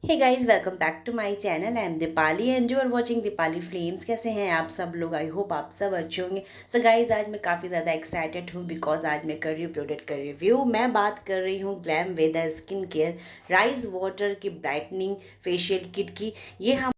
Hey guys, welcome back to my channel. I am Deepali and you are watching Deepali Flames. कैसे हैं आप सब लोग? आई होप आप सब अच्छे होंगे। सो गाइस, आज मैं काफ़ी ज़्यादा एक्साइटेड हूँ बिकॉज आज मैं कर रही हूँ प्रोडक्ट का रिव्यू। मैं बात कर रही हूँ Glam Veda skin care rice water की ब्राइटनिंग फेशियल किट की। ये हम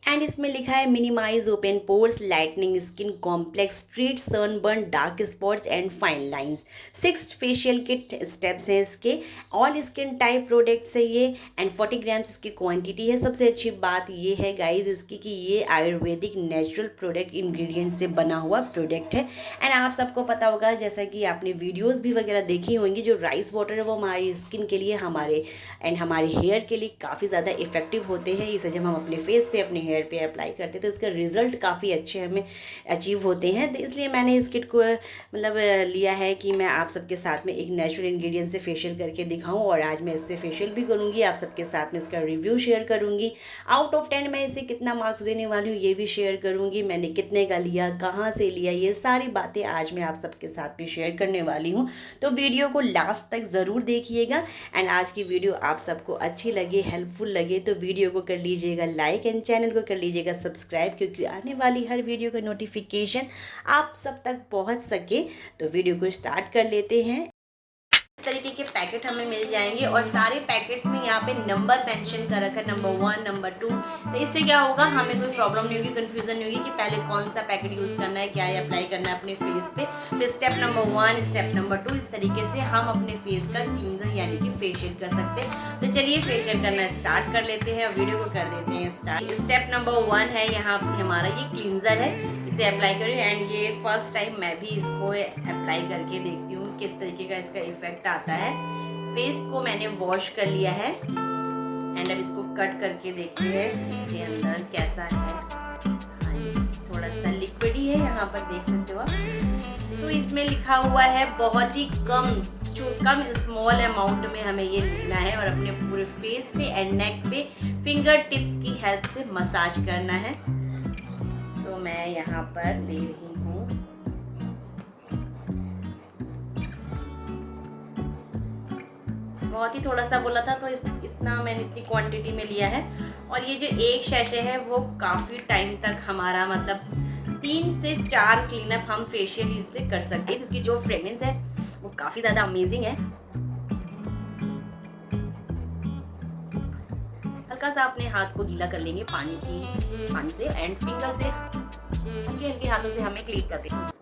एंड इसमें लिखा है minimize open pores, lightening skin complex, treat sunburn, dark spots and fine lines. 6 facial kit steps हैं इसके। ऑल स्किन टाइप प्रोडक्ट्स है ये एंड 40 ग्राम्स इसकी क्वांटिटी है। सबसे अच्छी बात ये है गाइज इसकी कि ये आयुर्वेदिक नेचुरल प्रोडक्ट इंग्रेडिएंट से बना हुआ प्रोडक्ट है। एंड आप सबको पता होगा, जैसा कि आपने वीडियोज़ भी वगैरह देखी होंगी, जो राइस वाटर है वो हमारी स्किन के लिए, हमारे हेयर के लिए काफ़ी ज़्यादा इफेक्टिव होते हैं। इसे जब हम अपने फेस पे, अपने हेयर पे अप्लाई करते हैं तो इसका रिजल्ट काफ़ी अच्छे हमें अचीव होते हैं। तो इसलिए मैंने इस किट को लिया है कि मैं आप सबके साथ में एक नेचुरल इंग्रेडिएंट से फेशियल करके दिखाऊं। और आज मैं इससे फेशियल भी करूंगी, आप सबके साथ में इसका रिव्यू शेयर करूंगी। आउट ऑफ 10 मैं इसे कितना मार्क्स देने वाली हूँ ये भी शेयर करूंगी। मैंने कितने का लिया, कहाँ से लिया, ये सारी बातें आज मैं आप सबके साथ में शेयर करने वाली हूँ। तो वीडियो को लास्ट तक ज़रूर देखिएगा। एंड आज की वीडियो आप सबको अच्छी लगे, हेल्पफुल लगे तो वीडियो को कर लीजिएगा लाइक एंड चैनल को कर लीजिएगा सब्सक्राइब, क्योंकि आने वाली हर वीडियो का नोटिफिकेशन आप सब तक पहुंच सके। तो वीडियो को स्टार्ट कर लेते हैं। इस तरीके के पैकेट हमें मिल जाएंगे और सारे पैकेट्स में यहाँ पे नंबर मेंशन कर रखा है, नंबर 1, नंबर 2। तो इससे क्या होगा, हमें कोई प्रॉब्लम नहीं होगी, कंफ्यूजन नहीं होगी कि पहले कौन सा पैकेट यूज़ करना है, क्या है अप्लाई करना है अपने फेस पे। तो स्टेप नंबर 1, स्टेप नंबर 2, इस तरीके से हम अपने फेस का क्लींजर यानी कि फेशियल कर सकते हैं। तो चलिए फेशियल करना स्टार्ट कर लेते हैं और वीडियो को कर देते हैं स्टार्ट। स्टेप नंबर 1 है यहाँ हमारा ये क्लींजर है, इसे अप्लाई करें। एंड ये फर्स्ट टाइम मैं भी इसको अप्लाई करके देखती हूँ किस तरीके का इसका इफेक्ट आता है। फेस को मैंने वॉश कर लिया है एंड अब इसको कट करके देखते हैं इसके अंदर कैसा है। थोड़ा सा लिक्विड ही है, यहाँ पर देख सकते हो आप। तो इसमें लिखा हुआ है बहुत ही कम स्मॉल अमाउंट में हमें ये लेना है और अपने पूरे फेस पे एंड नेक पे फिंगर टिप्स की हेल्प से मसाज करना है। तो मैं यहाँ पर ले रही हूँ। बहुत ही थोड़ा सा बोला था तो इतना मैंने इतनी क्वांटिटी में लिया है। और ये जो एक शैशे है वो काफ़ी टाइम तक हमारा, मतलब 3 से 4 क्लीनअप हम फेशियल इससे कर सकते हैं। इसकी जो फ्रेग्रेंस है वो काफ़ी ज़्यादा अमेजिंग है। हल्का सा अपने हाथ को गीला कर लेंगे पानी से एंड फिंगर से हल्के हल्के हाथों से हमें क्लीन कर देंगे।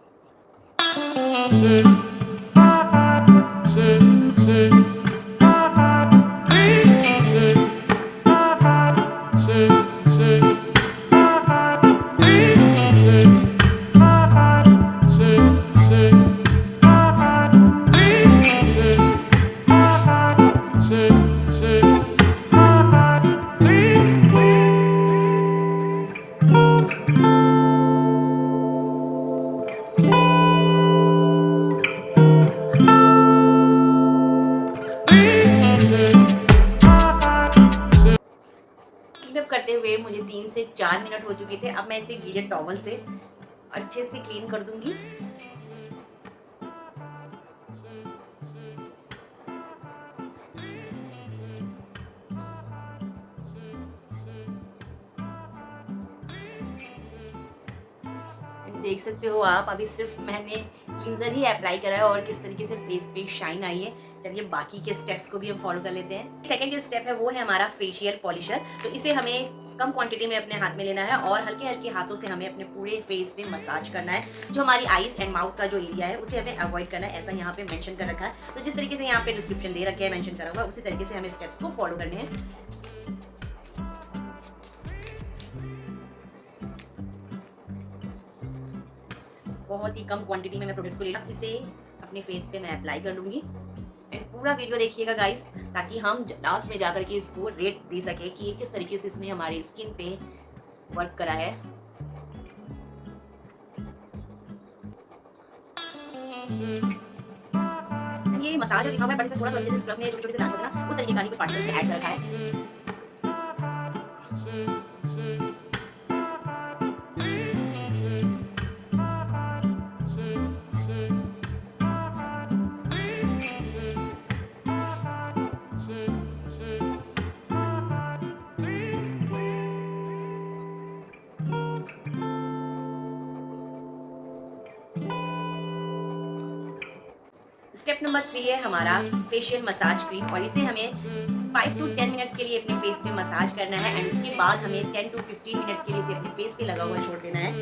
क्लीनअप करते हुए मुझे 3 से 4 मिनट हो चुके थे। अब मैं इसे गीले टॉवल से अच्छे से क्लीन कर दूंगी। देख सकते हो आप, अभी सिर्फ मैंने क्लींजर ही अप्लाई करा है और किस तरीके से फेस पे शाइन आई है। चलिए बाकी के स्टेप्स को भी हम फॉलो कर लेते हैं। सेकंड जो स्टेप है वो है हमारा फेशियल पॉलिशर। तो इसे हमें कम क्वांटिटी में अपने हाथ में लेना है और हल्के हल्के हाथों से हमें अपने पूरे फेस पे मसाज करना है। जो हमारी आईज एंड माउथ का जो एरिया है उसे हमें अवॉइड करना है, ऐसा यहाँ पे मेंशन कर रखा है। तो जिस तरीके से यहाँ पे डिस्क्रिप्शन दे रखा है, मेंशन करा हुआ, उसी तरीके से हमें स्टेप्स को फॉलो करने हैं। बहुत ही कम क्वांटिटी में मैं प्रोडक्ट्स को ले रहा, इसे अपने फेस पे मैं अप्लाई कर लूँगी। एंड पूरा वीडियो देखिएगा गाइस, ताकि हम लास्ट में जाकर के इसको रेट दे सके कि किस तरीके से इसने हमारी स्किन पे वर्क करा है। ये मसाज लिखा हुआ है बट इसमें थोड़ा सा जैसे स्क्रब में छोटे छोटे से दाने होते हैं ना, उस तरीके का ही कुछ पार्टिकल्स ऐड कर रखा है। स्टेप नंबर 3 है हमारा फेशियल मसाज क्रीम और इसे हमें 5 to 10 मिनट्स के लिए अपने फेस पे मसाज करना है एंड उसके बाद हमें 10 to 15 मिनट्स के लिए इसे अपने फेस पे लगा हुआ छोड़ देना है।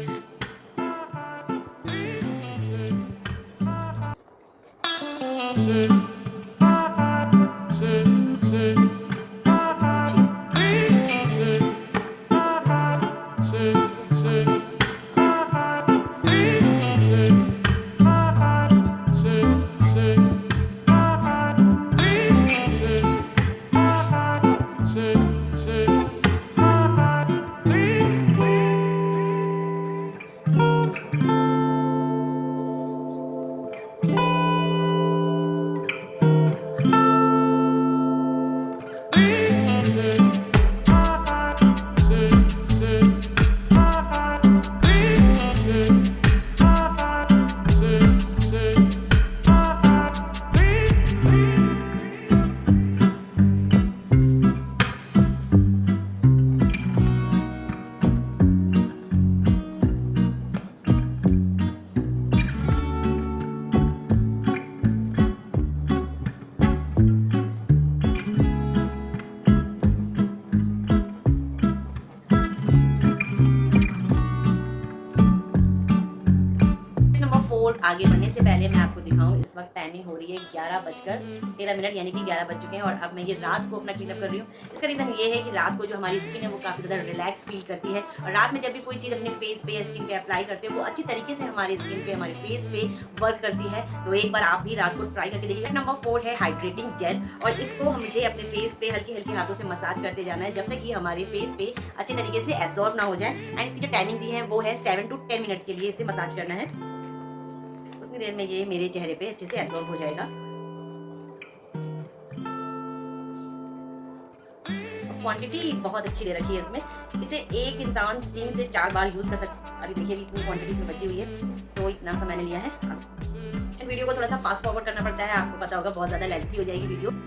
और आगे बढ़ने से पहले मैं आपको दिखाऊं, इस वक्त टाइमिंग हो रही है 11:13 यानी कि 11 बज चुके हैं और अब मैं ये रात को अपना क्लीनअप कर रही हूँ। इसका रीज़न ये है कि रात को जो हमारी स्किन है वो काफ़ी ज़्यादा रिलैक्स फील करती है और रात में जब भी कोई चीज़ अपने फेस पे या स्किन पे अप्लाई करते हैं वो अच्छी तरीके से हमारे स्किन पे, हमारे फेस पे वर्क करती है। तो एक बार आप भी रात को ट्राई करके देखिएगा। नंबर 4 है हाइड्रेटिंग जेल और इसको मुझे अपने फेस पे हल्के हल्के हाथों से मसाज करते जाना है जब तक कि हमारे फेस पे अच्छी तरीके से एब्जॉर्ब ना हो जाए एंड इसकी जो टाइमिंग दी है वो है 7 to 10 मिनट्स के लिए इसे मसाज करना है। उतनी देर में ये मेरे चेहरे पे अच्छे से एब्जॉर्ब हो जाएगा। क्वांटिटी बहुत अच्छी दे रखी है इसमें, इसे एक इंसान 3 से 4 बार यूज़ कर सकता है। अभी देखिए इतनी क्वांटिटी में बची हुई है तो इतना सा मैंने लिया है। वीडियो को थोड़ा सा फास्ट फॉरवर्ड करना पड़ता है, आपको पता होगा बहुत ज़्यादा लेंथी हो जाएगी वीडियो।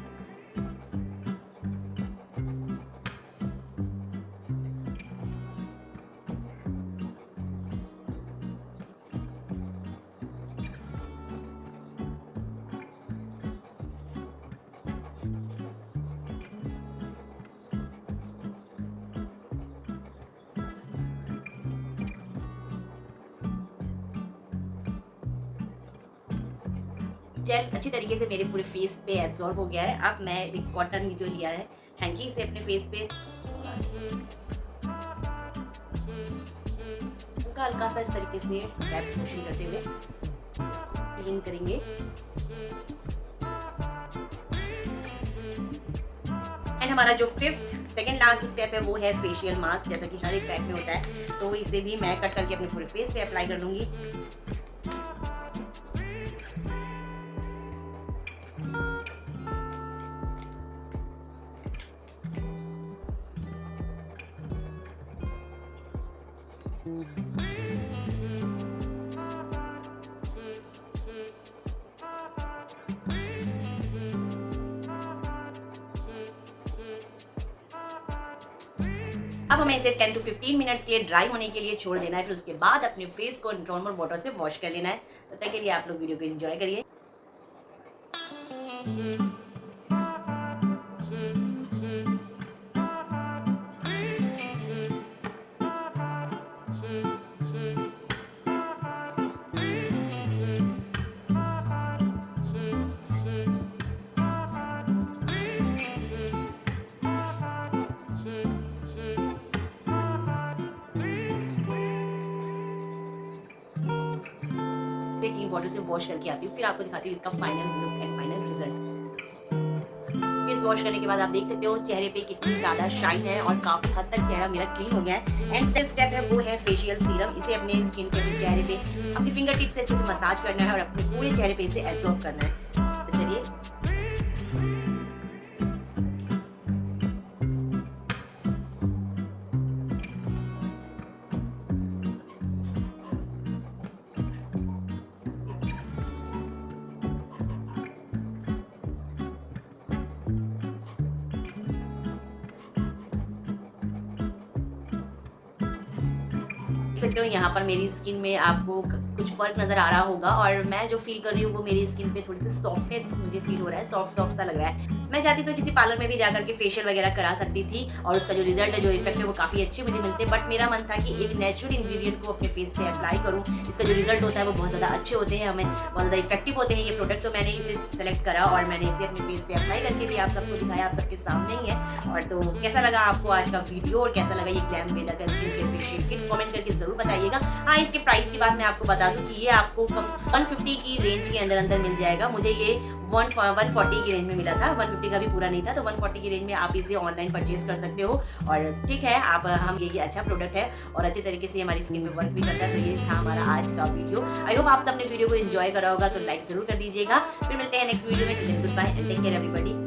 जेल अच्छी तरीके से मेरे पूरे फेस पे एब्जॉर्ब हो गया है। अब मैं एक कॉटन जो लिया है हैंकी से अपने फेस पे हल्का हल्का सा इस तरीके से टैप मोशन करते हुए क्लीन करेंगे। एंड हमारा जो सेकंड लास्ट स्टेप है वो है फेशियल मास्क। जैसा कि हर एक पैक में होता है तो इसे भी मैं कट करके अपने पूरे फेस पे अप्लाई कर लूंगी। अब हमें इसे 10 to 15 मिनट्स के लिए ड्राई होने के लिए छोड़ देना है। फिर उसके बाद अपने फेस को नॉर्मल वाटर से वॉश कर लेना है। तब तक के लिए आप लोग वीडियो को एंजॉय करिए। क्लीन वाटर से वॉश करके आती हूँ, फिर आपको दिखाती हूँ इसका final look and final result. Face wash करने के बाद आप देख सकते हो चेहरे पे कितनी ज़्यादा शाइन है और काफ़ी हद तक चेहरा मेरा क्लीन हो गया है। एंड सेकंड स्टेप है वो है फेशियल सीरम। इसे अपने स्किन पे, अपने चेहरे पे, अपनी फिंगर टिप से अच्छे से मसाज करना है और अपने पूरे चेहरे पे इसे एब्जॉर्ब करना है। तो चलिए देख सकते हो यहाँ पर मेरी स्किन में आपको कुछ फर्क नजर आ रहा होगा और मैं जो फील कर रही हूँ वो मेरी स्किन पे थोड़ी सी सॉफ्टनेस मुझे फील हो रहा है, सॉफ्ट सा लग रहा है। मैं चाहती तो किसी पार्लर में भी जाकर के फेशियल वगैरह करा सकती थी और उसका जो रिजल्ट है, जो इफेक्ट है वो काफी अच्छे मुझे मिलते, बट मेरा मन था कि एक नेचुरल इंग्रेडिएंट को अपने फेस पे अप्लाई करूँ। इसका जो रिजल्ट होता है वो बहुत ज्यादा अच्छे होते हैं, हमें बहुत ज्यादा इफेक्टिव होते हैं ये प्रोडक्ट। तो मैंने इसे सेलेक्ट करा और मैंने इसे अपने फेस पे अप्लाई करके भी आप सबको दिखाया, आप सबके सामने ही है। और तो कैसा लगा आपको आज का वीडियो और कैसा लगा ये ग्लैम वेदा का skin care facial kit, comment करके जरूर बताइएगा। हाँ, इसके प्राइस की बात मैं आपको बता दूं कि ये आपको 150 की रेंज के अंदर मिल जाएगा। मुझे ये 140 की रेंज में मिला था, 150 का भी पूरा नहीं था, तो 140 की रेंज में आप इसे ऑनलाइन परचेज कर सकते हो। और ठीक है, आप हम ये अच्छा प्रोडक्ट है और अच्छे तरीके से हमारी स्किन में वर्क भी करता है। तो ये था हमारा आज का वीडियो। आई होप आप सबने वीडियो को एंजॉय करा होगा, तो लाइक जरूर कर दीजिएगा। फिर मिलते हैं नेक्स्ट वीडियो में। Good bye and take care everybody.